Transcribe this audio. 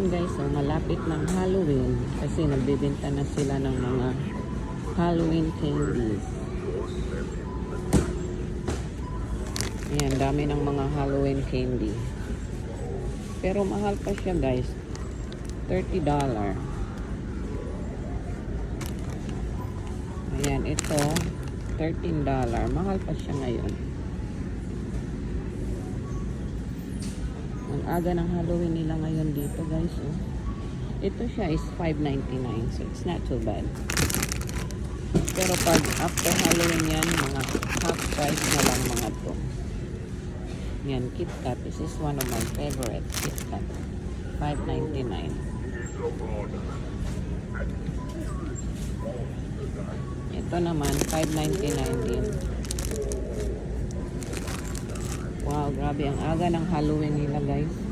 Ayan guys, so malapit ng Halloween kasi nagbebenta na sila ng mga Halloween candies. Ayan, dami ng mga Halloween candy. Pero mahal pa siya guys. $30. Ayan, ito $13. Mahal pa siya ngayon. Ang aga ng Halloween nila ngayon dito guys. Oh. Ito siya is $5.99. So it's not too bad. Pero pag after Halloween yan, mga half price na lang mga to. Yan, KitKat. This is one of my favorite, KitKat. $5.99. Ito naman, $5.99 din. Wow, grabe. Ang aga ng Halloween nila, guys.